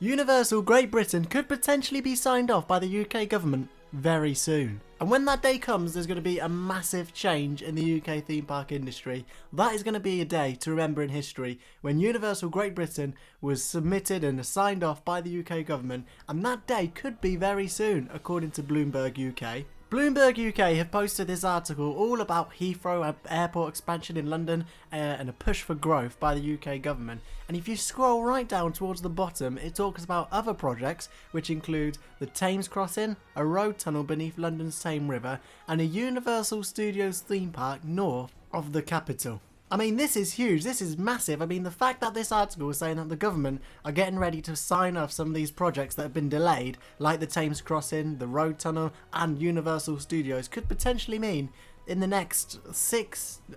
Universal Great Britain could potentially be signed off by the UK government very soon. And when that day comes, there's going to be a massive change in the UK theme park industry. That is going to be a day to remember in history, when Universal Great Britain was submitted and signed off by the UK government, and that day could be very soon, according to Bloomberg UK. Bloomberg UK have posted this article all about Heathrow Airport expansion in London and a push for growth by the UK government. And if you scroll right down towards the bottom, it talks about other projects which include the Thames Crossing, a road tunnel beneath London's Thames River, and a Universal Studios theme park north of the capital. I mean, this is huge, this is massive. I mean, the fact that this article is saying that the government are getting ready to sign off some of these projects that have been delayed, like the Thames Crossing, the road tunnel, and Universal Studios, could potentially mean in the next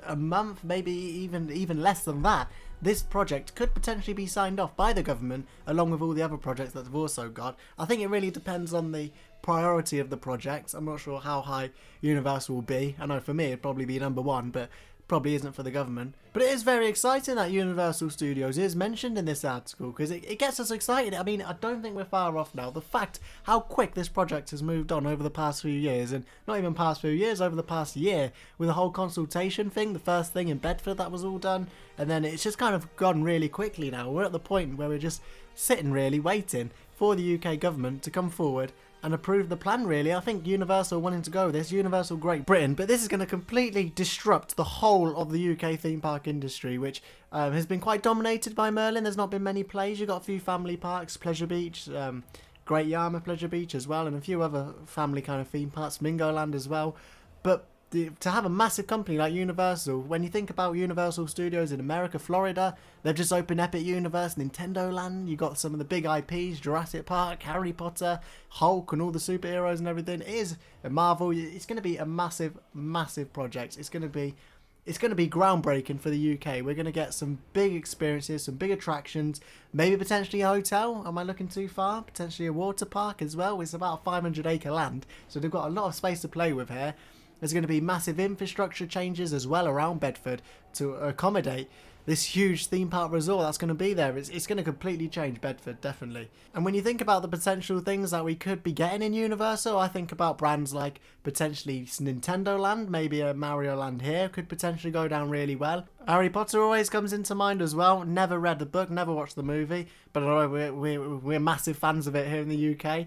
a month, maybe even less than that, this project could potentially be signed off by the government, along with all the other projects that they've also got. I think it really depends on the priority of the projects. I'm not sure how high Universal will be. I know for me it'd probably be number one, but probably isn't for the government. But it is very exciting that Universal Studios is mentioned in this article, because it gets us excited. I mean, I don't think we're far off now. The fact how quick this project has moved on over the past few years, and not even past few years, over the past year, with the whole consultation thing, the first thing in Bedford that was all done, and then it's just kind of gone really quickly now. We're at the point where we're just sitting really waiting for the UK government to come forward and approve the plan, really. I think Universal wanting to go with this, Universal Great Britain, but this is going to completely disrupt the whole of the UK theme park industry, which has been quite dominated by Merlin. There's not been many plays. You've got a few family parks, Pleasure Beach, Great Yarmouth Pleasure Beach as well, and a few other family kind of theme parks, Mingoland as well. But to have a massive company like Universal, when you think about Universal Studios in America, Florida, they've just opened Epic Universe, Nintendo Land, you got some of the big IPs, Jurassic Park, Harry Potter, Hulk and all the superheroes and everything. It is a Marvel. It's going to be a massive, massive project. It's going to be groundbreaking for the UK. We're going to get some big experiences, some big attractions, maybe potentially a hotel. Am I looking too far? Potentially a water park as well. It's about 500-acre land, so they've got a lot of space to play with here. There's going to be massive infrastructure changes as well around Bedford to accommodate this huge theme park resort that's going to be there. It's going to completely change Bedford, definitely. And when you think about the potential things that we could be getting in Universal, I think about brands like potentially Nintendo Land, maybe a Mario Land here could potentially go down really well. Harry Potter always comes into mind as well. Never read the book, never watched the movie, but I know we're massive fans of it here in the UK.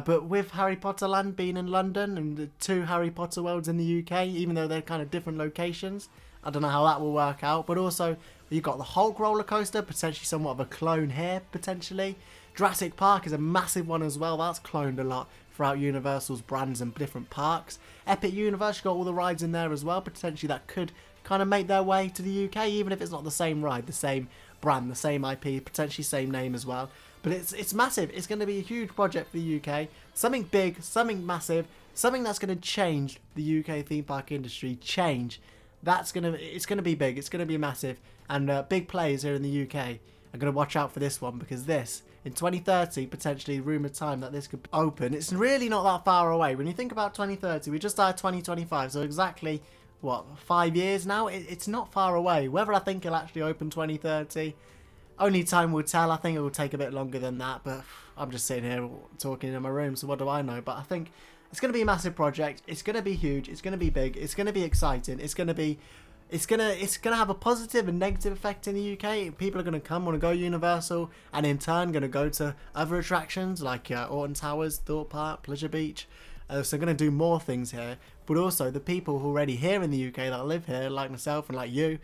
But with Harry Potter Land being in London and the 2 Harry Potter worlds in the UK, even though they're kind of different locations, I don't know how that will work out. But also, you've got the Hulk roller coaster, potentially somewhat of a clone here, potentially. Jurassic Park is a massive one as well. That's cloned a lot throughout Universal's brands and different parks. Epic Universe, you've got all the rides in there as well. Potentially that could kind of make their way to the UK, even if it's not the same ride, the same brand, the same IP, potentially same name as well. But it's massive. It's going to be a huge project for the UK. Something big, something massive, something that's going to change the UK theme park industry. It's going to be big. It's going to be massive. And big players here in the UK are going to watch out for this one, because this, in 2030, potentially rumoured time that this could open. It's really not that far away. When you think about 2030, we just started 2025, so exactly, 5 years now? It's not far away. Whether I think it'll actually open 2030, only time will tell. I think it will take a bit longer than that, but I'm just sitting here talking in my room, so what do I know? But I think it's going to be a massive project. It's going to be huge. It's going to be big. It's going to be exciting. It's going to have a positive and negative effect in the UK. People are going to want to go Universal, and in turn going to go to other attractions like Alton Towers, Thorpe Park, Pleasure Beach. So going to do more things here. But also the people who are already here in the UK that live here, like myself and like you,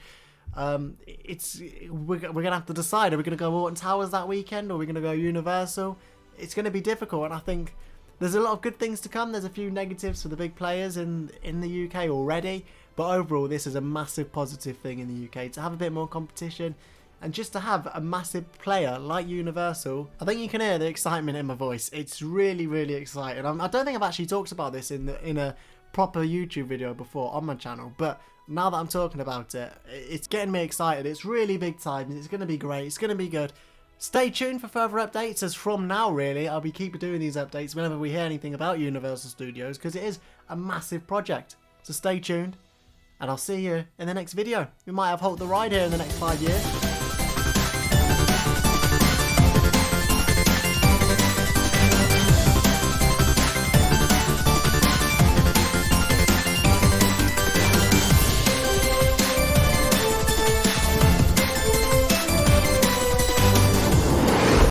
we're gonna have to decide, are we gonna go Alton Towers that weekend, or are we gonna go Universal? It's gonna be difficult, and I think there's a lot of good things to come. There's a few negatives for the big players in the UK already, but overall this is a massive positive thing in the UK to have a bit more competition, and just to have a massive player like Universal. I think you can hear the excitement in my voice. It's really, really exciting. I don't think I've actually talked about this in a proper YouTube video before on my channel, but now that I'm talking about it, it's getting me excited. It's really big time. It's going to be great. It's going to be good. Stay tuned for further updates, as from now really I'll be keep doing these updates whenever we hear anything about Universal Studios, because it is a massive project. So stay tuned, and I'll see you in the next video. We might have Halt the Ride here in the next 5 years.